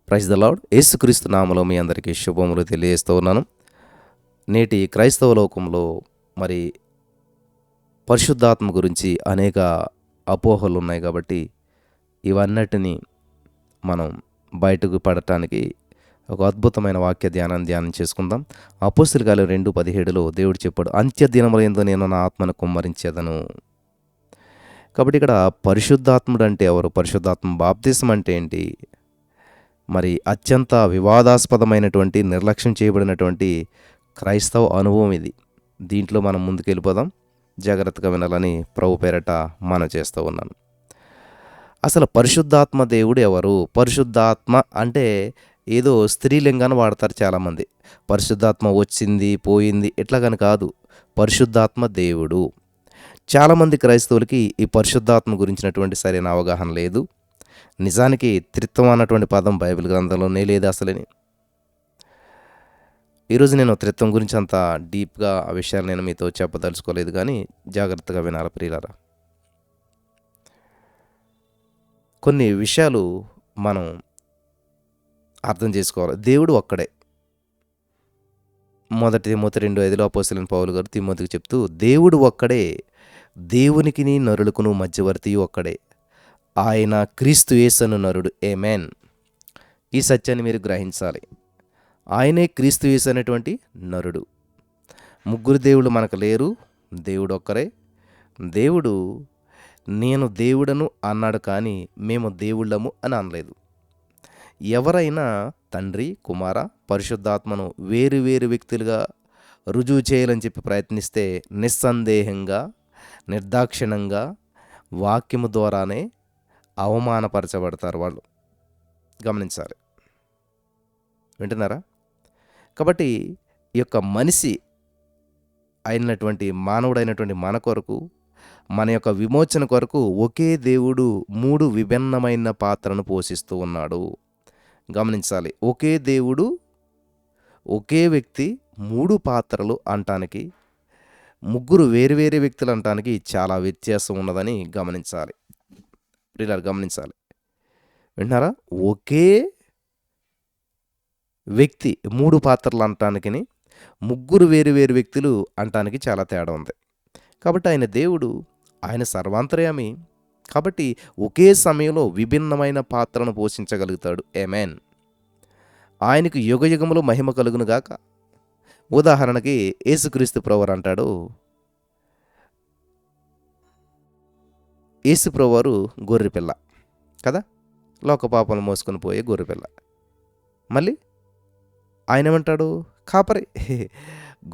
Praise the lord. యేసుక్రీస్తు నామములో మీ అందరికీ శుభములు తెలియజేస్తూ ఉన్నాను. నేటి క్రైస్తవ లోకంలో మరి పరిశుద్ధాత్మ గురించి అనేక అపోహలు ఉన్నాయి కాబట్టి ఇవన్నిటిని మనం బయటకు పడటానికి ఒక అద్భుతమైన వాక్య ధ్యానం చేసుకుందాం. అపోస్తలుల కార్యాలు 2:17 దేవుడు చెప్పాడు, అంత్య దినములందు నేను నా ఆత్మను కుమ్మరించేదను. కాబట్టి ఇక్కడ పరిశుద్ధాత్ముడు అంటే ఎవరు? పరిశుద్ధాత్మ బాప్తిసం అంటే ఏంటి? మరి అత్యంత వివాదాస్పదమైనటువంటి నిర్లక్ష్యం చేయబడినటువంటి క్రైస్తవ అనుభవం ఇది. దీంట్లో మనం ముందుకెళ్ళిపోదాం. జాగ్రత్తగా వినాలని ప్రభు పేరట మనం చేస్తూ ఉన్నాను. అసలు పరిశుద్ధాత్మ దేవుడు ఎవరు? పరిశుద్ధాత్మ అంటే ఏదో స్త్రీలింగాన్ని వాడతారు చాలామంది. పరిశుద్ధాత్మ వచ్చింది పోయింది ఇట్లాగని కాదు. పరిశుద్ధాత్మ దేవుడు. చాలామంది క్రైస్తవులకి ఈ పరిశుద్ధాత్మ గురించినటువంటి సరైన అవగాహన లేదు. నిజానికి త్రిత్వం అన్నటువంటి పదం బైబిల్ గ్రంథంలోనే లేదు అసలని. ఈరోజు నేను త్రిత్వం గురించి అంత డీప్గా ఆ విషయాలు నేను మీతో చెప్పదలుచుకోలేదు, కానీ జాగ్రత్తగా వినాలి ప్రియులారా. కొన్ని విషయాలు మనం అర్థం చేసుకోవాలి. దేవుడు ఒక్కడే. మొదటి తిమోతి 2:5 అపోస్తలుడైన పౌలు గారు తిమోతికి చెప్తూ, దేవుడు ఒక్కడే, దేవునికిని నరులకును మధ్యవర్తియు ఒక్కడే, ఆయన క్రీస్తు యేసను నరుడు. ఆమేన్. ఈ సత్యాన్ని మీరు గ్రహించాలి. ఆయనే క్రీస్తు యేసు అనేటువంటి నరుడు. ముగ్గురు దేవుళ్ళు మనకు లేరు, దేవుడు ఒక్కరే. దేవుడు నేను దేవుడను అన్నాడు, కానీ మేము దేవుళ్ళము అని అనలేదు. ఎవరైనా తండ్రి, కుమార, పరిశుద్ధాత్మను వేరు వేరు వ్యక్తులుగా రుజువు చేయాలని చెప్పి ప్రయత్నిస్తే నిస్సందేహంగా, నిర్దాక్షిణంగా వాక్యము ద్వారానే అవమానపరచబడతారు వాళ్ళు. గమనించాలి. వింటున్నారా? కాబట్టి ఈ యొక్క మనిషి అయినటువంటి మానవుడైనటువంటి మన కొరకు, మన యొక్క విమోచన కొరకు ఒకే దేవుడు 3 విభిన్నమైన పాత్రను పోషిస్తూ ఉన్నాడు. గమనించాలి. ఒకే దేవుడు, ఒకే వ్యక్తి 3 పాత్రలు అంటానికి, ముగ్గురు వేరువేరు వ్యక్తులు అంటానికి చాలా వ్యత్యాసం ఉన్నదని గమనించాలి. ప్రియులారా గమనించాలి. వింటున్నారా? ఒకే వ్యక్తి 3 పాత్రలు అంటానికి, ముగ్గురు వేరు వ్యక్తులు అంటానికి చాలా తేడా ఉంది. కాబట్టి ఆయన దేవుడు, ఆయన సర్వాంతర్యామి. కాబట్టి ఒకే సమయంలో విభిన్నమైన పాత్రను పోషించగలుగుతాడు. ఆమేన్. ఆయనకు యుగయుగములు మహిమ కలుగును గాక. ఉదాహరణకి యేసుక్రీస్తు ప్రభువారు అంటాడు, యేసు ప్రభువారు గొర్రెపిల్ల కదా, లోక పాపను మోసుకొని పోయే గొర్రెపిల్ల. మళ్ళీ ఆయన ఏమంటాడు? కాపరి.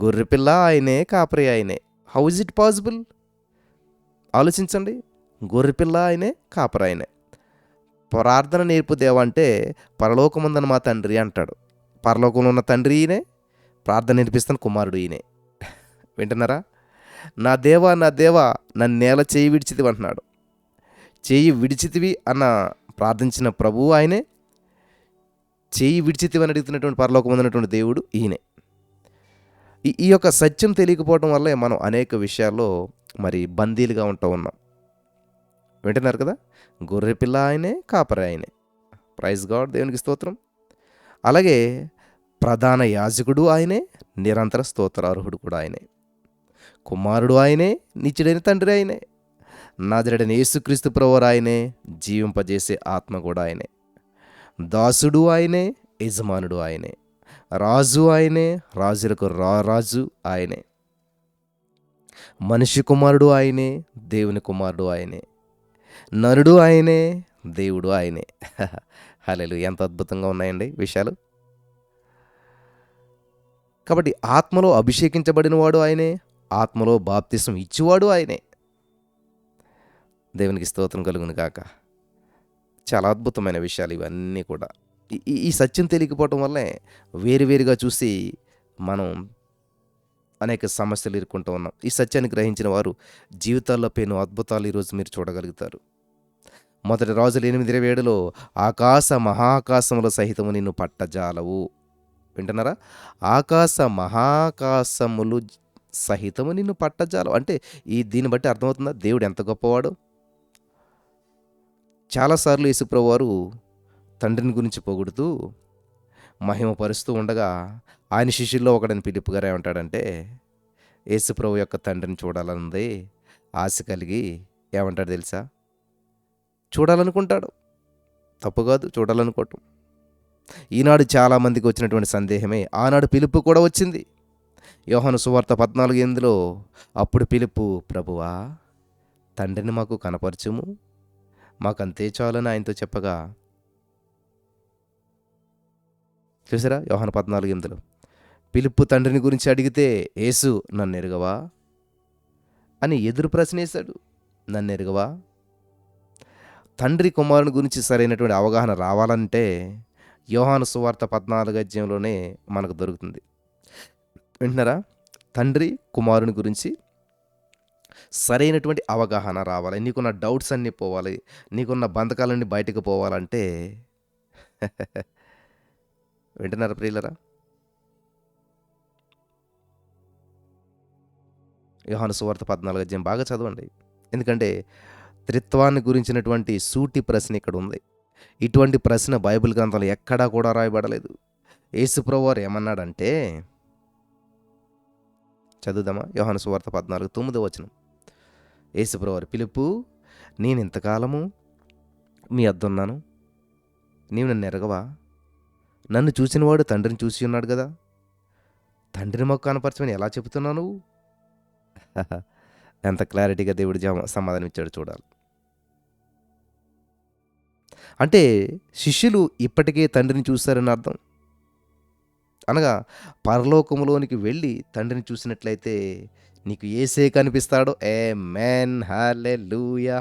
గొర్రెపిల్ల ఆయనే, కాపరి ఆయనే. How is it possible? ఆలోచించండి. గొర్రెపిల్ల ఆయనే, కాపరి ఆయనే. ప్రార్థన నేర్పు దేవా అంటే పరలోకముందన మా తండ్రి అంటాడు. పరలోకంలో ఉన్న తండ్రి ఈయనే, ప్రార్థన నేర్పిస్తాను కుమారుడు ఈయనే. వింటున్నారా? నా దేవా నా దేవా నన్ను నేల చేయి విడిచితివి అంటున్నాడు. చేయి విడిచితివి అన్న ప్రార్థించిన ప్రభువు ఆయనే, చేయి విడిచితివి అని అడుగుతున్నటువంటి పరలోకముందున్నటువంటి దేవుడు ఈయనే. ఈ యొక్క సత్యం తెలియకపోవడం వల్లే మనం అనేక విషయాల్లో మరి బందీలుగా ఉంటూ ఉన్నాం. వింటున్నారు కదా? గొర్రెపిల్ల ఆయనే, కాపరి ఆయనే. ప్రైజ్ గాడ్, దేవునికి స్తోత్రం. అలాగే ప్రధాన యాజకుడు ఆయనే, నిరంతర స్తోత్రార్హుడు కూడా ఆయనే. కుమారుడు ఆయనే, నిత్యుడైన తండ్రి ఆయనే. నజరేయుడైన యేసుక్రీస్తు ప్రభువారు ఆయనే, జీవింపజేసే ఆత్మ కూడా ఆయనే. దాసుడు ఆయనే, యజమానుడు ఆయనే. రాజు ఆయనే, రాజులకు రాజు ఆయనే. మనిషి కుమారుడు ఆయనే, దేవుని కుమారుడు ఆయనే. నరుడు ఆయనే, దేవుడు ఆయనే. హల్లెలూయా. ఎంత అద్భుతంగా ఉన్నాయండి విషయాలు. కాబట్టి ఆత్మలో అభిషేకించబడిన వాడు ఆయనే, ఆత్మలో బాప్తిసం ఇచ్చేవాడు ఆయనే. దేవునికి స్తోత్రం కలుగును గాక. చాలా అద్భుతమైన విషయాలు ఇవన్నీ కూడా. ఈ సత్యం తెలియకపోవటం వల్లే వేరువేరుగా చూసి మనం అనేక సమస్యలు ఎదుర్కొంటూ ఉన్నాం. ఈ సత్యాన్ని గ్రహించిన వారు జీవితాల్లో పెను అద్భుతాలు ఈరోజు మీరు చూడగలుగుతారు. మొదటి రాజులు 8:27 ఆకాశ మహాకాశముల సహితము నిన్ను పట్టజాలవు. వింటున్నారా? ఆకాశ మహాకాశములు సహితము నిన్ను పట్టజాలవు అంటే దీన్ని బట్టి అర్థమవుతుందా దేవుడు ఎంత గొప్పవాడు? చాలాసార్లు యేసుప్రభువారు తండ్రిని గురించి పొగుడుతూ మహిమపరుస్తూ ఉండగా ఆయన శిష్యుల్లో ఒకడని ఫిలిప్పు గారు ఏమంటాడంటే, యేసుప్రభు యొక్క తండ్రిని చూడాలనుంది, ఆశ కలిగి ఏమంటాడు తెలుసా? చూడాలనుకుంటాడు. తప్పు కాదు చూడాలనుకోవటం. ఈనాడు చాలామందికి వచ్చినటువంటి సందేహమే ఆనాడు ఫిలిప్పు కూడా వచ్చింది. యోహాను సువార్త 14:8 అప్పుడు ఫిలిప్పు, ప్రభువా తండ్రిని మాకు కనపరచుము, మాకంతే చాలని ఆయనతో చెప్పగా, చూసారా యోహాను 14:8 ఫిలిప్పు తండ్రిని గురించి అడిగితే యేసు నన్ను ఎరుగవా అని ఎదురు ప్రశ్న వేశాడు. నన్ను ఎరుగవా? తండ్రి కుమారుని గురించి సరైనటువంటి అవగాహన రావాలంటే యోహాను సువార్త 14 మనకు దొరుకుతుంది. వింటున్నారా? తండ్రి కుమారుని గురించి సరైనటువంటి అవగాహన రావాలి. నీకున్న డౌట్స్ అన్నీ పోవాలి. నీకున్న బంధకాలన్నీ బయటకు పోవాలంటే వింటున్నారా ప్రియులరా? యోహాను సువార్త 14 బాగా చదవండి. ఎందుకంటే త్రిత్వాన్ని గురించినటువంటి సూటి ప్రశ్న ఇక్కడ ఉంది. ఇటువంటి ప్రశ్న బైబిల్ గ్రంథంలో ఎక్కడా కూడా రాయబడలేదు. యేసుప్రభు వారు ఏమన్నాడంటే, చదువుదామా? యోహాను సువార్త 14:9 యేసుప్రభు వారు, ఫిలిప్పు నేను ఇంతకాలము మీ వద్దున్నాను, నీవు నన్ను ఎరగవా? నన్ను చూసినవాడు తండ్రిని చూసి ఉన్నాడు కదా, తండ్రిని మాకు కనపరచమని ఎలా చెబుతున్నావు నువ్వు? ఎంత క్లారిటీగా దేవుడు సమాధానం ఇచ్చాడు చూడాలి. అంటే శిష్యులు ఇప్పటికే తండ్రిని చూస్తారని అర్థం. అనగా పరలోకములోనికి వెళ్ళి తండ్రిని చూసినట్లయితే నీకు యేసే కనిపిస్తాడు. ఆమేన్, హల్లెలూయా.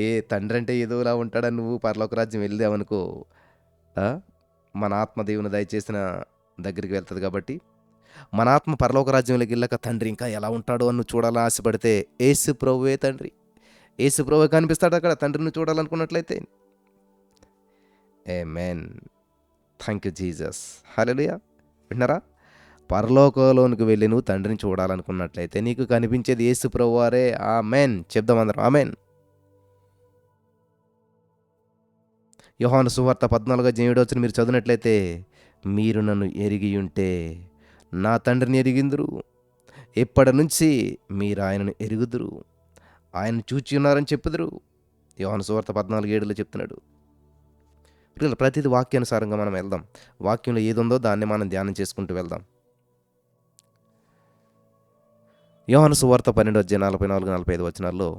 ఏ తండ్రి అంటే ఏదోలా ఉంటాడని నువ్వు పరలోక రాజ్యం వెళ్దామనుకో, మన ఆత్మ దేవుని దయచేసిన దగ్గరికి వెళ్తుంది. కాబట్టి మన ఆత్మ పరలోక రాజ్యంలోకి వెళ్ళాక తండ్రి ఇంకా ఎలా ఉంటాడో అని చూడాలని ఆశపడితే యేసు ప్రభువే తండ్రి. యేసు ప్రభువే కనిపిస్తాడు అక్కడ తండ్రిని చూడాలనుకున్నట్లయితే. ఆమేన్, థ్యాంక్ యూ జీసస్, హల్లెలూయా. విన్నారా? పరలోకంలోనికి వెళ్ళి నువ్వు తండ్రిని చూడాలనుకున్నట్లయితే నీకు కనిపించేది యేసు ప్రభువారే. ఆమేన్ చెప్దాం అందరం, ఆమేన్. యోహాను సువార్త 14:7 మీరు చదివినట్లయితే, మీరు నన్ను ఎరిగి ఉంటే నా తండ్రిని ఎరిగిందురు, ఇప్పటి నుంచి మీరు ఆయనను ఎరుగుదురు, ఆయన చూచి ఉన్నారని చెప్పుదురు. యోహాను సువార్త 14:7 చెప్తున్నాడు. ప్రతిది వాక్యానుసారంగా మనం వెళ్దాం. వాక్యంలో ఏది ఉందో దాన్ని మనం ధ్యానం చేసుకుంటూ వెళ్దాం. యోహాను సువార్త 12:44-45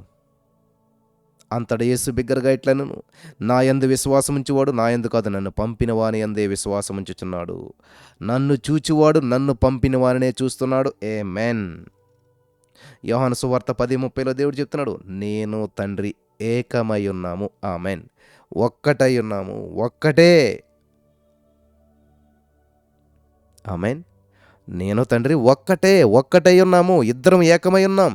అంతట యేసు బిగ్గరగా ఇట్లనెను, నా యందు విశ్వాసముంచువాడు నా యందు కాదు, నన్ను పంపిన వాని యందే విశ్వాసముంచుచున్నాడు. నన్ను చూచువాడు నన్ను పంపిన వానినే చూస్తున్నాడు. ఆమేన్. యోహాను సువార్త 10:30 దేవుడు చెప్తున్నాడు, నేను తండ్రి ఏకమై ఉన్నాము. ఆమేన్. ఒక్కటై ఉన్నాము, ఒక్కటే. ఆమేన్. నేను తండ్రి ఒక్కటై ఉన్నాము, ఇద్దరం ఏకమై ఉన్నాం.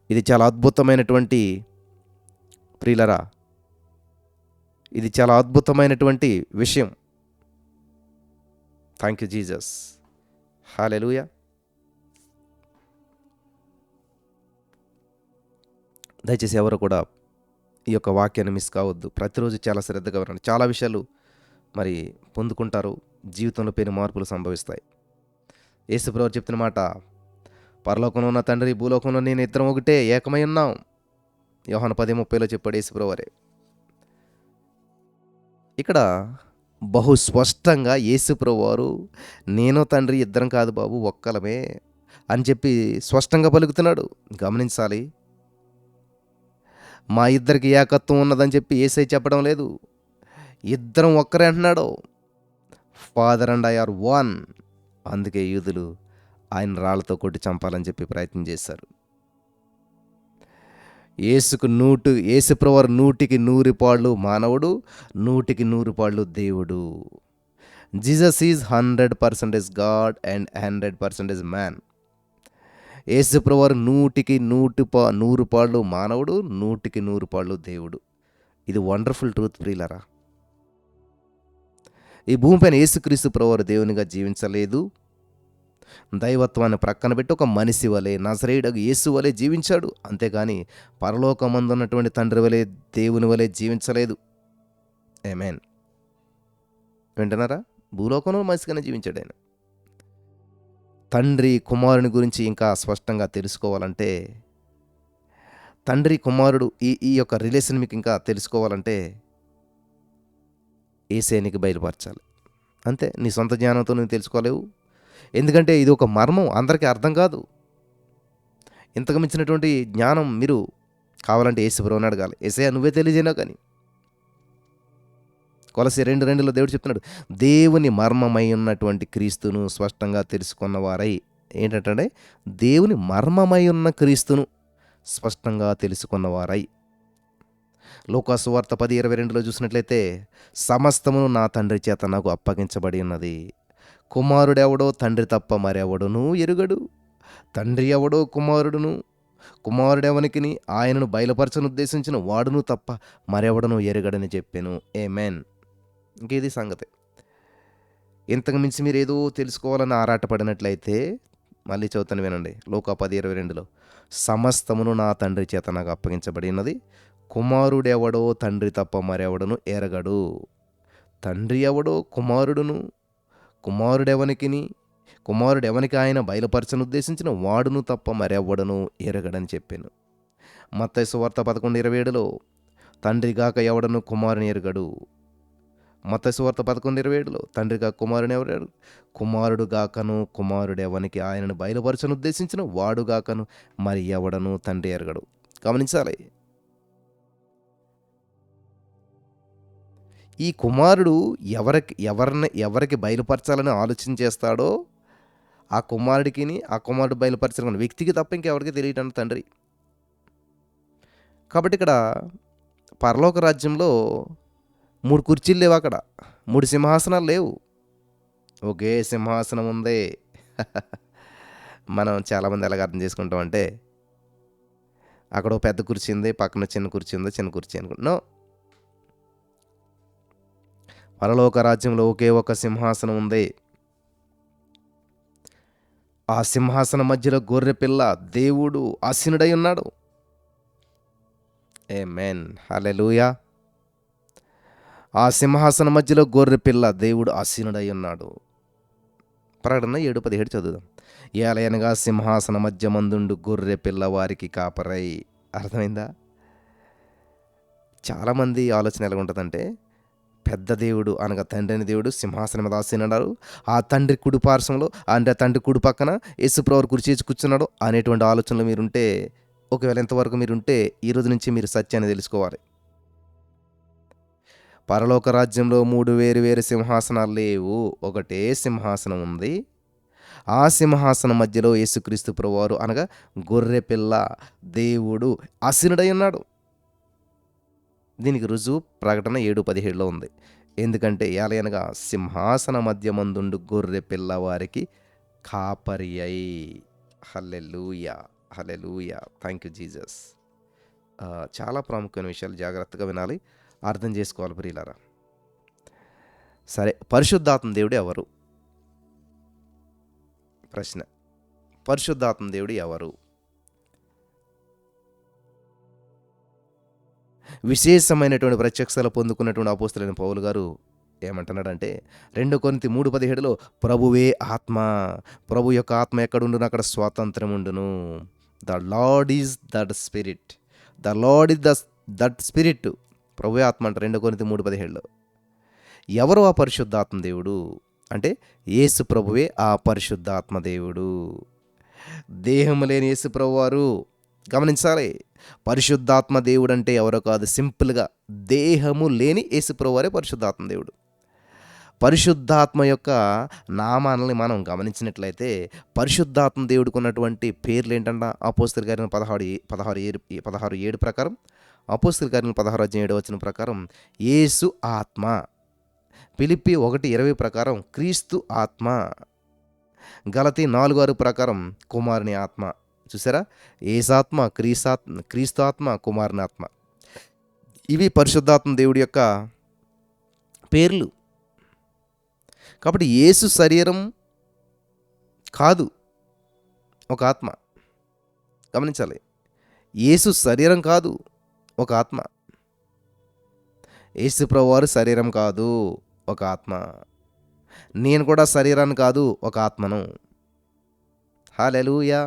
ఇది చాలా అద్భుతమైనటువంటి ప్రియులరా, ఇది చాలా అద్భుతమైనటువంటి విషయం. థ్యాంక్ యూ జీసస్, హల్లెలూయా. దయచేసి ఎవరు కూడా ఈ యొక్క వాక్యాన్ని మిస్ కావద్దు. ప్రతిరోజు చాలా శ్రద్ధగా వినండి. చాలా విషయాలు మరి పొందుకుంటారు. జీవితంలో పెను మార్పులు సంభవిస్తాయి. యేసుప్రభు చెప్తున్న మాట, పరలోకంలో ఉన్న తండ్రి భూలోకంలో నేను ఇద్దరం ఒకటే, ఏకమై ఉన్నాం. యోహాను 10:30 చెప్పాడు యేసుప్రభు వారే. ఇక్కడ బహు స్పష్టంగా యేసుప్రభు వారు నేను తండ్రి ఇద్దరం కాదు బాబు, ఒక్కలమే అని చెప్పి స్పష్టంగా పలుకుతున్నాడు. గమనించాలి. మా ఇద్దరికి ఏకత్వం ఉన్నదని చెప్పి యేసయ్య చెప్పడం లేదు. ఇద్దరం ఒక్కరే అంటున్నాడు. Father and I are one. అందుకే యూదులు ఆయన రాళ్లతో కొట్టి చంపాలని చెప్పి ప్రయత్నం చేశారు. యేసుప్రభువారు 100% మానవుడు, 100% దేవుడు. Jesus is 100% God and 100% man. యేసుప్రభువారు 100% మానవుడు, 100% దేవుడు. ఇది వండర్ఫుల్ ట్రూత్ ప్రియులరా. ఈ భూమిపైన యేసుక్రీస్తు ప్రభువారు దేవునిగా జీవించలేదు. దైవత్వాన్ని ప్రక్కన పెట్టి ఒక మనిషి వలె, నజరేయుడగు యేసు వలె జీవించాడు. అంతేగాని పరలోకమందున్నటువంటి తండ్రి వలె, దేవుని వలె జీవించలేదు. ఆమేన్. వింటున్నారా? భూలోకంలో మనిషిగానే జీవించాడు ఆయన. తండ్రి కుమారుని గురించి ఇంకా స్పష్టంగా తెలుసుకోవాలంటే, తండ్రి కుమారుడు ఈ ఈ యొక్క రిలేషన్ మీకు ఇంకా తెలుసుకోవాలంటే యేసయ్య నీకు బయలుపరచాలి. అంతే. నీ సొంత జ్ఞానంతో నువ్వు తెలుసుకోలేవు. ఎందుకంటే ఇది ఒక మర్మం, అందరికీ అర్థం కాదు. ఇంతకు మించినటువంటి జ్ఞానం మీరు కావాలంటే యేసు ప్రభువుని అడగాలి. యేసయ్య నువ్వే తెలియజేయనావు కానీ. కొలస్సీ 2:2లో దేవుడు చెప్తున్నాడు, దేవుని మర్మమై ఉన్నటువంటి క్రీస్తును స్పష్టంగా తెలుసుకున్నవారై. ఏంటంటే దేవుని మర్మమై ఉన్న క్రీస్తును స్పష్టంగా తెలుసుకున్నవారై. లూకా సువార్త 10:22లో చూసినట్లయితే, సమస్తమును నా తండ్రి చేత నాకు అప్పగించబడి ఉన్నది. కుమారుడెవడో తండ్రి తప్ప మరెవడునూ ఎరుగడు. తండ్రి ఎవడో కుమారుడును, కుమారుడెవనికిని ఆయనను బయలుపరచనుద్దేశించిన వాడును తప్ప మరెవడను ఎరుగడని చెప్పాను. ఆమేన్. ఇంకేది సంగతి. ఇంతకు మించి మీరు ఏదో తెలుసుకోవాలని ఆరాటపడినట్లయితే మళ్ళీ చదువుతాను వినండి. లూకా 10:22లో, సమస్తమును నా తండ్రి చేత నాకు అప్పగించబడి ఉన్నది. కుమారుడెవడో తండ్రి తప్ప మరెవడను ఎరగడు. తండ్రి ఎవడో కుమారుడును, కుమారుడెవనికి ఆయన బయలుపరచనుద్దేశించిన వాడును తప్ప మరెవ్వడను ఎరగడని చెప్పాను. మత్తయి సువార్త 11:27లో, తండ్రిగాక ఎవడను కుమారుని ఎరగడు. మత్తయి సువార్త 11:27లో, తండ్రిగా కుమారుని ఎవరు? కుమారుడు గాకను కుమారుడెవనికి ఆయనను బయలుపరచనుద్దేశించిన వాడుగాకను మరి ఎవడను తండ్రి ఎరగడు. గమనించాలి. ఈ కుమారుడు ఎవరికి బయలుపరచాలని ఆలోచన చేస్తాడో ఆ కుమారుడు బయలుపరచాలని వ్యక్తికి తప్ప ఇంకెవరికి తెలియటం తండ్రి. కాబట్టి ఇక్కడ పరలోక రాజ్యంలో 3 కుర్చీలు లేవు, అక్కడ 3 సింహాసనాలు లేవు, ఒకే సింహాసనం ఉంది. మనం చాలామంది ఎలాగ అర్థం చేసుకుంటామంటే, అక్కడ ఒక పెద్ద కుర్చీ ఉంది, పక్కన చిన్న కుర్చీ ఉంది, చిన్న కుర్చీ అనుకుంటున్నాం. పరలోక రాజ్యంలో ఒకే ఒక సింహాసనం ఉంది. ఆ సింహాసనం మధ్యలో గొర్రె పిల్ల దేవుడు ఆసీనుడై ఉన్నాడు. ఆమేన్. హల్లెలూయా. ఆ సింహాసనం మధ్యలో గొర్రె పిల్ల దేవుడు ఆసీనుడై ఉన్నాడు. ప్రకటన 7:17 చదువుదాం. ఏలయనగా సింహాసన మధ్య మందుండు గొర్రె పిల్ల వారికి కాపరై. అర్థమైందా? చాలామంది ఆలోచన ఎలా ఉంటుందంటే, పెద్ద దేవుడు అనగా తండ్రి అని దేవుడు సింహాసనం మీద ఆసీనున్నారు, ఆ తండ్రి కుడి పార్శ్వంలో అంటే తండ్రి కుడి పక్కన యేసుప్రభువు కుర్చీ కూర్చున్నాడు అనేటువంటి ఆలోచనలు మీరుంటే, ఒకవేళ ఎంతవరకు మీరుంటే ఈ రోజు నుంచి మీరు సత్యాన్ని తెలుసుకోవాలి. పరలోక రాజ్యంలో 3 వేరు సింహాసనాలు లేవు, ఒకటే సింహాసనం ఉంది. ఆ సింహాసనం మధ్యలో యేసుక్రీస్తు ప్రభువారు అనగా గొర్రె పిల్ల దేవుడు ఆసీనుడై ఉన్నాడు. దీనికి రుజువు ప్రకటన 7:17లో ఉంది. ఎందుకంటే ఏలయనగా సింహాసన మధ్య మందుండు గొర్రె పిల్లవారికి కాపరి అయి. Hallelujah, hallelujah. Thank you Jesus. చాలా ప్రాముఖ్యమైన విషయాలు జాగ్రత్తగా వినాలి, అర్థం చేసుకోవాలి ప్రియులారా. సరే, పరిశుద్ధాత్మ దేవుడు ఎవరు? ప్రశ్న. పరిశుద్ధాత్మ దేవుడు ఎవరు? విశేషమైనటువంటి ప్రత్యక్షతలు పొందుకున్నటువంటి అపోస్తలుడైన పౌలు గారు ఏమంటున్నాడంటే, 2 కొరింథీ 3:17లో, ప్రభువే ఆత్మ, ప్రభు యొక్క ఆత్మ ఎక్కడుండును అక్కడ స్వాతంత్రం ఉండును. The lord is that spirit, the lord is that spirit. ప్రభువే ఆత్మ అంట 2 కొరింథీ 3:17లో. ఎవరు ఆ పరిశుద్ధాత్మ దేవుడు అంటే, యేసు ప్రభువే ఆ పరిశుద్ధాత్మ దేవుడు. దేహము లేని యేసు ప్రభువారు. గమనించాలి, పరిశుద్ధాత్మ దేవుడు అంటే ఎవరో కాదు, సింపుల్గా దేహము లేని యేసు ప్రభువారే పరిశుద్ధాత్మ దేవుడు. పరిశుద్ధాత్మ యొక్క నామాలని మనం గమనించినట్లయితే, పరిశుద్ధాత్మ దేవుడికి ఉన్నటువంటి పేర్లు ఏంటంటే, అపోస్తలుల కార్యం 16:7 ప్రకారం, అపోస్తలుల కార్యం 16:7 ప్రకారం యేసు ఆత్మ, ఫిలిప్పీ 1:20 ప్రకారం క్రీస్తు ఆత్మ, గలతీ 4:6 ప్రకారం కుమారుని ఆత్మ. చూసారా, యేసాత్మ, క్రీస్తు ఆత్మ, కుమారుని ఆత్మ. ఇవి పరిశుద్ధాత్మ దేవుడి యొక్క పేర్లు. కాబట్టి యేసు శరీరం కాదు, ఒక ఆత్మ. గమనించాలి, యేసు శరీరం కాదు, ఒక ఆత్మ. యేసుప్రభు వారు శరీరం కాదు, ఒక ఆత్మ. నేను కూడా శరీరాన్ని కాదు, ఒక ఆత్మను. హల్లెలూయా.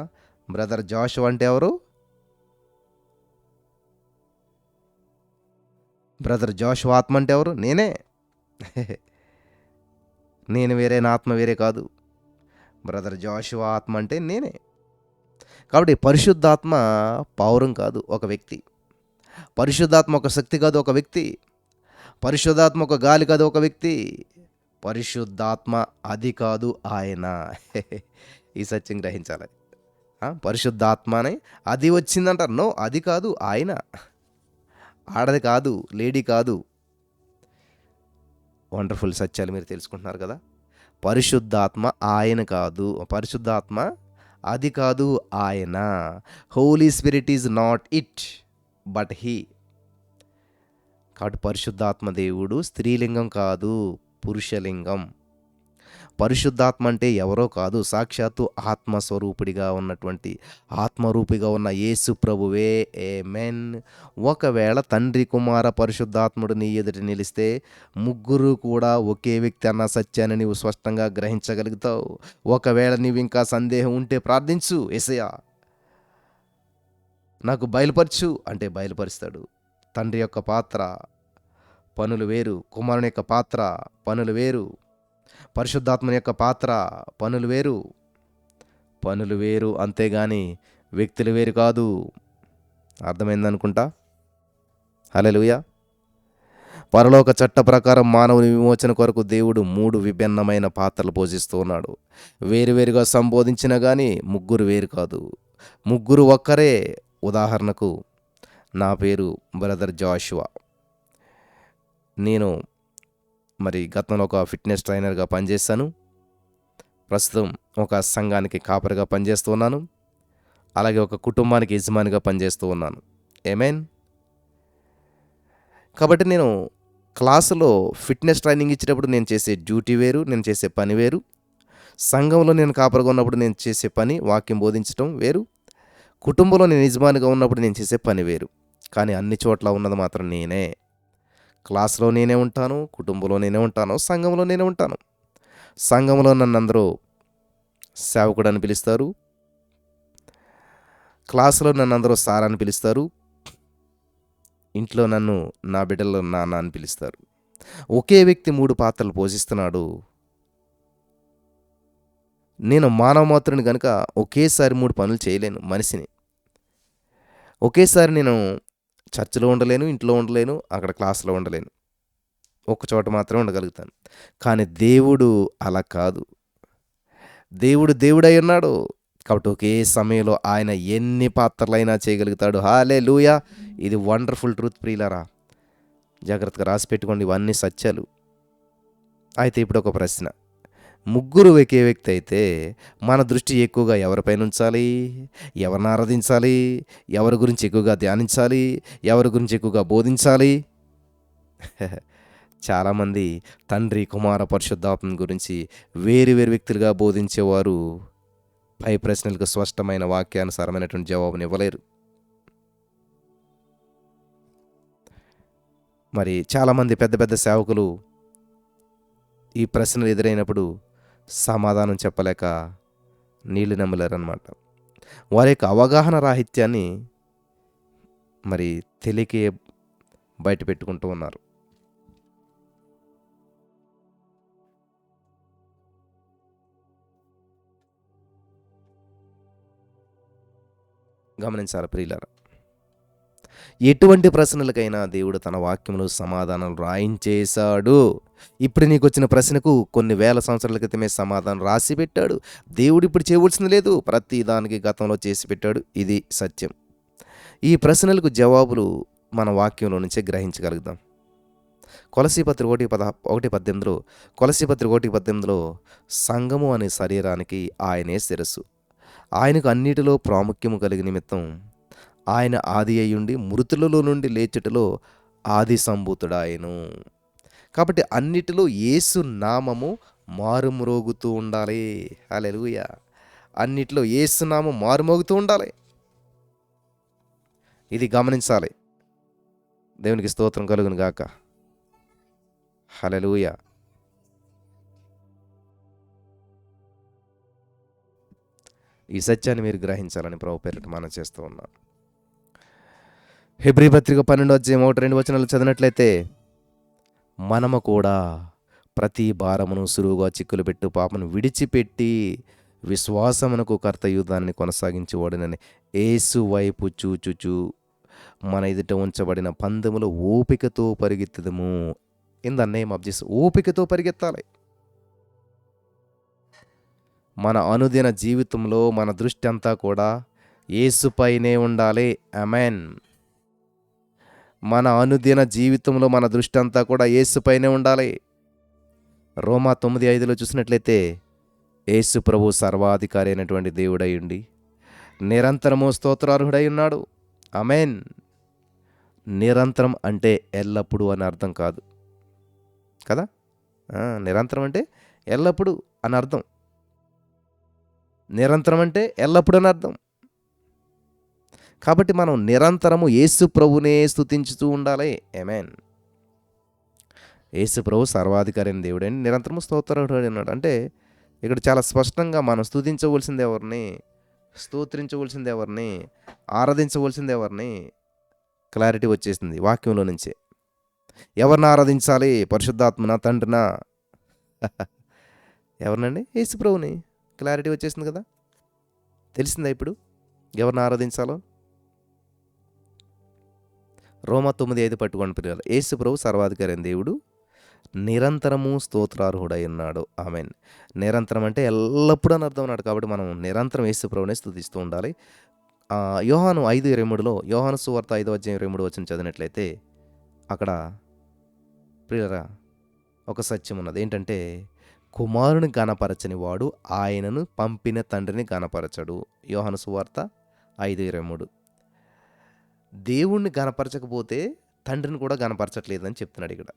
బ్రదర్ జాషువా అంటే ఎవరు? బ్రదర్ జాషువా ఆత్మ అంటే ఎవరు? నేనే. నేను వేరే, నా ఆత్మ వేరే కాదు. బ్రదర్ జాషువా ఆత్మ అంటే నేనే. కాబట్టి పరిశుద్ధాత్మ పౌరం కాదు, ఒక వ్యక్తి. పరిశుద్ధాత్మ ఒక శక్తి కాదు, ఒక వ్యక్తి. పరిశుద్ధాత్మ ఒక గాలి కాదు, ఒక వ్యక్తి. పరిశుద్ధాత్మ అది కాదు, ఆయన. ఈ సత్యం గ్రహించాలి. పరిశుద్ధాత్మనే అది వచ్చిందంటారు. నో, అది కాదు, ఆయన. ఆడది కాదు, లేడీ కాదు. వండర్ఫుల్ సత్యాలు మీరు తెలుసుకుంటున్నారు కదా. పరిశుద్ధాత్మ ఆయన కాదు, పరిశుద్ధాత్మ అది కాదు, ఆయన. Holy Spirit is not it but he. కాబట్టి పరిశుద్ధాత్మ దేవుడు స్త్రీలింగం కాదు, పురుషలింగం. పరిశుద్ధాత్మ అంటే ఎవరో కాదు, సాక్షాత్తు ఆత్మస్వరూపుడిగా ఉన్నటువంటి, ఆత్మరూపిగా ఉన్న యేసు ప్రభువే. ఆమేన్. ఒకవేళ తండ్రి, కుమార, పరిశుద్ధాత్ముడు నీ ఎదుట నిలిస్తే ముగ్గురు కూడా ఒకే వ్యక్తి అన్న సత్యాన్ని నీవు స్పష్టంగా గ్రహించగలుగుతావు. ఒకవేళ నీవు ఇంకా సందేహం ఉంటే ప్రార్థించు. యేసయ్యా నాకు బయలుపరచు అంటే బయలుపరుస్తాడు. తండ్రి యొక్క పాత్ర, పనులు వేరు. కుమారుని యొక్క పాత్ర, పనులు వేరు. పరిశుద్ధాత్మని యొక్క పాత్ర, పనులు వేరు. పనులు వేరు, అంతేగాని వ్యక్తులు వేరు కాదు. అర్థమైందనుకుంటా. హల్లెలూయా. పరలోక చట్ట ప్రకారం మానవుని విమోచన కొరకు దేవుడు 3 విభిన్నమైన పాత్రలు పోషిస్తూ ఉన్నాడు. వేరువేరుగా సంబోధించినా కానీ ముగ్గురు వేరు కాదు, ముగ్గురు ఒక్కరే. ఉదాహరణకు నా పేరు బ్రదర్ జాషువా. నేను మరి గతంలో ఒక ఫిట్నెస్ ట్రైనర్గా పనిచేశాను. ప్రస్తుతం ఒక సంఘానికి కాపరిగా పనిచేస్తూ ఉన్నాను. అలాగే ఒక కుటుంబానికి యజమానిగా పనిచేస్తూ ఉన్నాను. ఆమేన్. కాబట్టి నేను క్లాసులో ఫిట్నెస్ ట్రైనింగ్ ఇచ్చేటప్పుడు నేను చేసే డ్యూటీ వేరు, నేను చేసే పని వేరు. సంఘంలో నేను కాపరిగా ఉన్నప్పుడు నేను చేసే పని, వాక్యం బోధించడం వేరు. కుటుంబంలో నేను యజమానిగా ఉన్నప్పుడు నేను చేసే పని వేరు. కానీ అన్ని చోట్ల ఉన్నది మాత్రం నేనే. క్లాస్లో నేనే ఉంటాను, కుటుంబంలో నేనే ఉంటాను, సంఘంలో నేనే ఉంటాను. సంఘంలో నన్ను అందరూ సేవకుడు అని పిలుస్తారు. క్లాసులో నన్ను అందరూ సార్ అని పిలుస్తారు. ఇంట్లో నన్ను నా బిడ్డలు నాన్న అని పిలుస్తారు. ఒకే వ్యక్తి 3 పాత్రలు పోషిస్తున్నాడు. నేను మానవ మాత్రుని కనుక ఒకేసారి 3 పనులు చేయలేను. మనిషిని ఒకేసారి నేను చర్చిలో ఉండలేను, ఇంట్లో ఉండలేను, అక్కడ క్లాస్లో ఉండలేను. ఒక చోట మాత్రమే ఉండగలుగుతాను. కానీ దేవుడు అలా కాదు. దేవుడు దేవుడై ఉన్నాడు. కాబట్టి ఒకే సమయంలో ఆయన ఎన్ని పాత్రలైనా చేయగలుగుతాడు. హల్లెలూయా. ఇది వండర్ఫుల్ ట్రూత్ ప్రియులారా. జాగ్రత్తగా రాసి పెట్టుకోండి, ఇవన్నీ సత్యాలు. అయితే ఇప్పుడు ఒక ప్రశ్న. ముగ్గురు ఒకే వ్యక్తి అయితే మన దృష్టి ఎక్కువగా ఎవరిపైన ఉంచాలి? ఎవరిని ఆరాధించాలి? ఎవరి గురించి ఎక్కువగా ధ్యానించాలి? ఎవరి గురించి ఎక్కువగా బోధించాలి? చాలామంది తండ్రి, కుమార, పరిశుద్ధాత్మ గురించి వేరు వేరు వ్యక్తులుగా బోధించేవారు పై ప్రశ్నలకు స్పష్టమైన వాక్యానుసారమైనటువంటి జవాబుని ఇవ్వలేరు. మరి చాలామంది పెద్ద పెద్ద సేవకులు ఈ ప్రశ్నలు ఎదురైనప్పుడు సమాధానం చెప్పలేక నీళ్లు నమ్మలేరన్నమాట. వారి యొక్క అవగాహన రాహిత్యాన్ని మరి తెలియకే బయట పెట్టుకుంటూ ఉన్నారు. గమనించాలి ప్రియులారా. ఎటువంటి ప్రశ్నలకైనా దేవుడు తన వాక్యంలో సమాధానం రాయించేశాడు. ఇప్పుడు నీకు వచ్చిన ప్రశ్నకు కొన్ని వేల సంవత్సరాల క్రితమే సమాధానం రాసి పెట్టాడు. దేవుడు ఇప్పుడు చేయవలసింది లేదు, ప్రతి దానికి గతంలో చేసి పెట్టాడు. ఇది సత్యం. ఈ ప్రశ్నలకు జవాబులు మన వాక్యంలో నుంచే గ్రహించగలుగుతాం. కొలసీపత్రిక 1:18 కొలసీపత్రిక 1:18 సంఘము అనే శరీరానికి ఆయనే శిరస్సు. ఆయనకు అన్నిటిలో ప్రాముఖ్యము కలిగి నిమిత్తం ఆయన ఆది అయ్యుండి మృతులలో నుండి లేచుటలో ఆది సంభూతుడాయను. కాబట్టి అన్నిటిలో యేసు నామము మారుమ్రోగుతూ ఉండాలి. హల్లెలూయా. అన్నిటిలో యేసు నామం మారుమోగుతూ ఉండాలి. ఇది గమనించాలి. దేవునికి స్తోత్రం కలుగును గాక. హల్లెలూయా. ఈ సత్యాన్ని మీరు గ్రహించాలని ప్రభు పేరిట మనం చేస్తూ ఉన్నాం. హెబ్రీ పత్రిక 12:1-2 చదివినట్లయితే, మనము కూడా ప్రతి భారమును సులువుగా చిక్కులు పెట్టు పాపను విడిచిపెట్టి విశ్వాసమునకు కర్తయు దానిని కొనసాగించువాడునని యేసు వైపు చూచుచు మన ఎదుట ఉంచబడిన పందెములో ఓపికతో పరిగెత్తుదము. In the name of Jesus. ఓపికతో పరిగెత్తాలి. మన అనుదిన జీవితంలో మన దృష్టి అంతా కూడా యేసుపైనే ఉండాలి. ఆమేన్. మన అనుదిన జీవితంలో మన దృష్టి అంతా కూడా యేసుపైనే ఉండాలి. రోమా 9:5 చూసినట్లయితే, యేసు ప్రభు సర్వాధికారి అయినటువంటి దేవుడై ఉండి నిరంతరము స్తోత్రార్హుడై ఉన్నాడు. ఆమేన్. నిరంతరం అంటే ఎల్లప్పుడూ అని అర్థం కాదు కదా. నిరంతరం అంటే ఎల్లప్పుడూ అని అర్థం. నిరంతరం అంటే ఎల్లప్పుడూ అని అర్థం. కాబట్టి మనం నిరంతరము యేసు ప్రభునే స్తుతించుతూ ఉండాలి. ఆమేన్. యేసు ప్రభు సర్వాధికారి అయిన దేవుడని నిరంతరము స్తోత్రార్హుడై ఉన్నాడు. అంటే ఇక్కడ చాలా స్పష్టంగా మనం స్తుతించవలసింది ఎవరిని, స్తోత్రించవలసింది ఎవరిని, ఆరాధించవలసింది ఎవరిని క్లారిటీ వచ్చేసింది వాక్యంలో నుంచే. ఎవరిని ఆరాధించాలి? పరిశుద్ధాత్మనా, తండ్రినా? ఎవరినండి? యేసు ప్రభుని. క్లారిటీ వచ్చేసింది కదా. తెలిసిందా ఇప్పుడు ఎవరిని ఆరాధించాలో? రోమా 9:5 పట్టుకోండి పిల్లలు. యేసు ప్రభు సర్వాధికారి అయిన దేవుడు నిరంతరము స్తోత్రార్హుడై ఉన్నాడు. ఆమేన్. నిరంతరం అంటే ఎల్లప్పుడూ అని అర్థం అన్నాడు. కాబట్టి మనం నిరంతరం యేసు ప్రభునే స్తుతిస్తూ ఉండాలి. యోహాను 5:23 యోహాను సువార్త 5:23 చదివినట్లయితే, అక్కడ ప్రియులారా ఒక సత్యం ఉన్నది. ఏంటంటే, కుమారుని గణపరచని వాడు ఆయనను పంపిన తండ్రిని గణపరచడు. యోహాను సువార్త 5:23. దేవుణ్ణి గణపరచకపోతే తండ్రిని కూడా గణపరచట్లేదని చెప్తున్నాడు ఇక్కడ.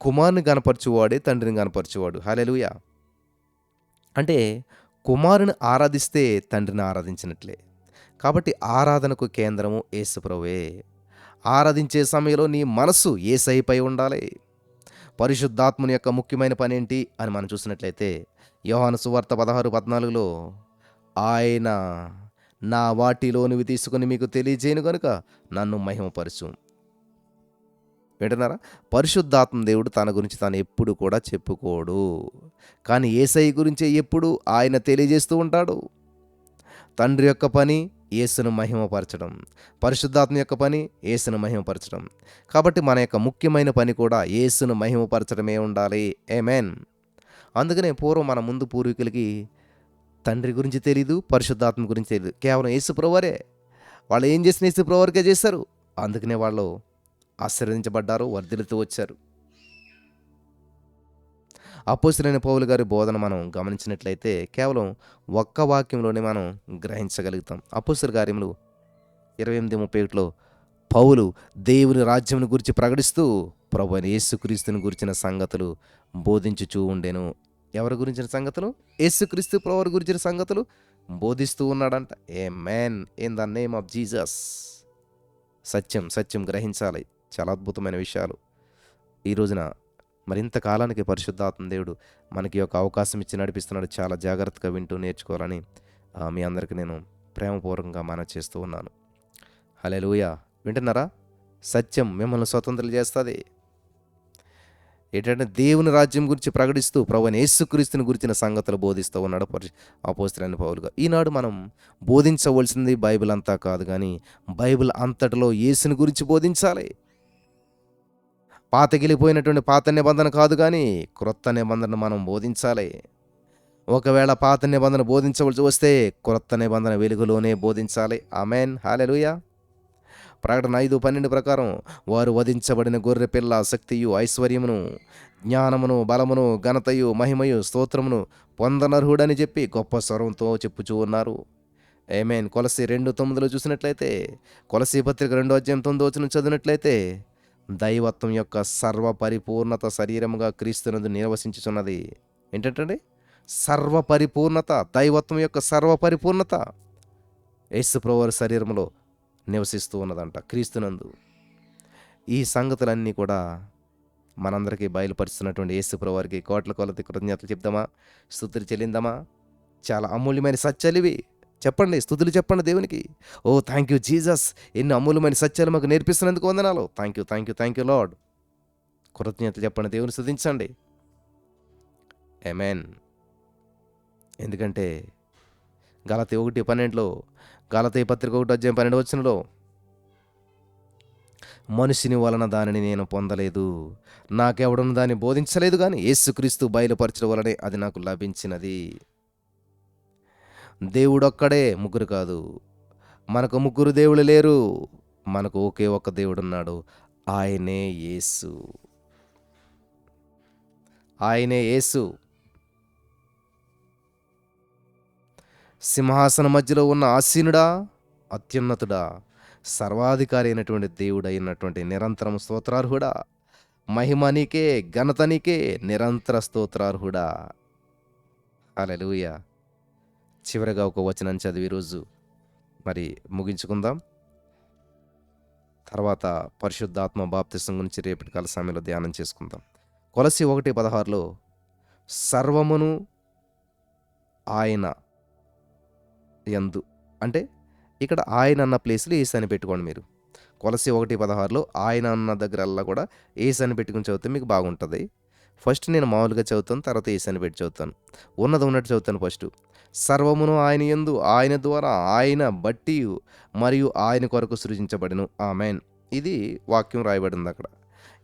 కుమారుని గణపరచువాడే తండ్రిని గణపరచువాడు. హల్లెలూయా. అంటే కుమారుని ఆరాధిస్తే తండ్రిని ఆరాధించినట్లే. కాబట్టి ఆరాధనకు కేంద్రము యేసు ప్రభువే. ఆరాధించే సమయంలో నీ మనసు యేసయ్యపై ఉండాలి. పరిశుద్ధాత్మని యొక్క ముఖ్యమైన పని ఏంటి అని మనం చూసినట్లయితే, యోహాను సువార్త 16:14 ఆయన నా వాటిలోనివి తీసుకుని మీకు తెలియజేయను గనుక నన్ను మహిమపరచు. వింటున్నారా? పరిశుద్ధాత్మ దేవుడు తన గురించి తాను ఎప్పుడు కూడా చెప్పుకోడు. కానీ యేసయ్య గురించే ఎప్పుడు ఆయన తెలియజేస్తూ ఉంటాడు. తండ్రి యొక్క పని యేసును మహిమపరచడం, పరిశుద్ధాత్మ యొక్క పని యేసును మహిమపరచడం. కాబట్టి మన యొక్క ముఖ్యమైన పని కూడా యేసును మహిమపరచడమే ఉండాలి. ఆమేన్. అందుకనే పూర్వం మన ముందు పూర్వీకులకి తండ్రి గురించి తెలీదు, పరిశుద్ధాత్మ గురించి తెలీదు. కేవలం యేసు ప్రభువారే. వాళ్ళు ఏం చేసిన యేసు ప్రభువారికే చేశారు. అందుకనే వాళ్ళు ఆశీర్వదించబడ్డారు, వర్ధిల్లుతూ వచ్చారు. అపోస్తలుడైన పౌలు గారి బోధన మనం గమనించినట్లయితే కేవలం ఒక్క వాక్యంలోనే మనం గ్రహించగలుగుతాం. అపోస్తలుల కార్యములు 28:31 పౌలు దేవుని రాజ్యమును గురించి ప్రకటిస్తూ ప్రభువైన యేసుక్రీస్తుని గురించిన సంగతులు బోధించుచూ ఉండెను. ఎవరి గురించిన సంగతులు? యేసుక్రీస్తు ప్రభువారి గురించిన సంగతులు బోధిస్తూ ఉన్నాడంట. Amen. In the name of Jesus. సత్యం గ్రహించాలి. చాలా అద్భుతమైన విషయాలు. ఈ రోజున మరింత కాలానికి పరిశుద్ధాత్మ దేవుడు మనకి ఒక అవకాశం ఇచ్చి నడిపిస్తున్నాడు. చాలా జాగ్రత్తగా వింటూ నేర్చుకోవాలని మీ అందరికీ నేను ప్రేమపూర్వకంగా మనవి చేస్తూ ఉన్నాను. హల్లెలూయా. వింటున్నారా? సత్యం మిమ్మల్ని స్వతంత్రం చేస్తుంది. ఏంటంటే దేవుని రాజ్యం గురించి ప్రకటిస్తూ ప్రభువైన యేసుక్రీస్తుని గురించిన సంగతులు బోధిస్తూ ఉన్నాడు అపోస్తలుడైన పౌలు గారు. ఈనాడు మనం బోధించవలసింది బైబిల్ అంతా కాదు, కానీ బైబిల్ అంతటిలో యేసుని గురించి బోధించాలి. పాతగిలిపోయినటువంటి పాత నిబంధన కాదు, కానీ క్రొత్త నిబంధన మనం బోధించాలి. ఒకవేళ పాత నిబంధన బోధించవలసి వస్తే క్రొత్త నిబంధన వెలుగులోనే బోధించాలి. ఆమేన్. హల్లెలూయా. ప్రకటన 5:12 ప్రకారం వారు వధించబడిన గొర్రె పిల్ల శక్తియు, ఐశ్వర్యమును, జ్ఞానమును, బలమును, ఘనతయు, మహిమయు, స్తోత్రమును పొందనర్హుడని చెప్పి గొప్ప స్వరంతో చెప్పుచూ ఉన్నారు. ఆమేన్. కొలస్సీ 2:9 చూసినట్లయితే, కొలస్సీ పత్రిక 2:9 చదివినట్లయితే, దైవత్వం యొక్క సర్వపరిపూర్ణత శరీరముగా క్రీస్తునందు నివసించుచున్నది. ఏంటంటే సర్వపరిపూర్ణత, దైవత్వం యొక్క సర్వపరిపూర్ణత యేసు ప్రభువారి శరీరంలో నివసిస్తూ ఉన్నదంట క్రీస్తునందు. ఈ సంగతులన్నీ కూడా మనందరికీ బయలుపరుస్తున్నటువంటి యేసుప్రభు వారికి కోట్ల కొలది కృతజ్ఞతలు చెప్దామా? స్తుతులు చెల్లిందామా? చాలా అమూల్యమైన సత్యాలివి. చెప్పండి, స్తుతులు చెప్పండి దేవునికి. ఓ థ్యాంక్ యూ జీసస్, ఎన్ని అమూల్యమైన సత్యాలు మాకు నేర్పిస్తున్నందుకు వందనాలు. Thank you, thank you, thank you lord. కృతజ్ఞతలు చెప్పండి, దేవుని స్తుతించండి. ఆమేన్. ఎందుకంటే గలతీ 1:12లో, గలతీ పత్రిక 1:12 మనుషుని వలన దానిని నేను పొందలేదు, నాకెవడను దాన్ని బోధించలేదు, కానీ యేసుక్రీస్తు బయలుపరచడం వలనే అది నాకు లభించినది. దేవుడొక్కడే, ముగ్గురు కాదు. మనకు ముగ్గురు దేవుళ్ళు లేరు, మనకు ఒకే ఒక్క దేవుడున్నాడు. ఆయనే యేసు. ఆయనే యేసు. సింహాసనం మధ్యలో ఉన్న ఆసీనుడా, అత్యున్నతుడా, సర్వాధికారి అయినటువంటి దేవుడైనటువంటి నిరంతరం స్తోత్రార్హుడా, మహిమ నీకే, ఘనత నీకే, నిరంతర స్తోత్రార్హుడా. హల్లెలూయా. చివరగా ఒక వచనం చదివి ఈరోజు మరి ముగించుకుందాం. తర్వాత పరిశుద్ధాత్మ బాప్తిసం గురించి రేపటి కాల సమయంలో ధ్యానం చేసుకుందాం. కొలస్సీ 1:16లో సర్వమును ఆయన యందు, అంటే ఇక్కడ ఆయన అన్న ప్లేస్లో ఏసు అని పెట్టుకోండి మీరు. కొలస్సీ 1:16లో ఆయన అన్న దగ్గరల్లా కూడా ఏసు అని పెట్టుకుని చదివితే మీకు బాగుంటుంది. ఫస్ట్ నేను మామూలుగా చదువుతాను, తర్వాత ఏసు అని పెట్టి చదువుతాను. ఉన్నది ఉన్నట్టు చదువుతాను. ఫస్ట్ సర్వమును ఆయన యందు, ఆయన ద్వారా, ఆయన బట్టి మరియు ఆయన కొరకు సృజించబడెను. ఆమేన్. ఇది వాక్యం రాయబడింది అక్కడ.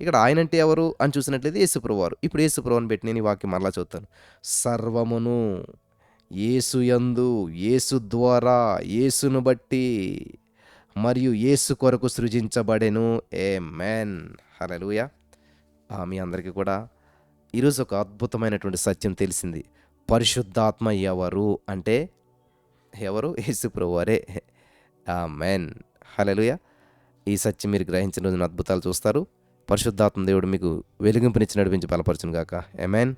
ఇక్కడ ఆయన అంటే ఎవరు అని చూసినట్లయితే యేసుప్రభు వారు. ఇప్పుడు యేసుప్రభు అని పెట్టి నేను ఈ వాక్యం మరలా చదువుతాను. సర్వమును యేసు యందు, యేసు ద్వారా, యేసును బట్టి మరియు యేసు కొరకు సృజించబడెను. ఆమేన్. హల్లెలూయా. మీ అందరికీ కూడా ఈరోజు ఒక అద్భుతమైనటువంటి సత్యం తెలిసింది. పరిశుద్ధాత్మ ఎవరు అంటే ఎవరు? యేసుప్రభు వారే. ఆమేన్. హల్లెలూయా. ఈ సత్యం మీరు గ్రహించిన రోజున అద్భుతాలు చూస్తారు. పరిశుద్ధాత్మ దేవుడు మీకు వెలిగింపునిచ్చి నడిపించి బలపరచును గాక. ఆమేన్.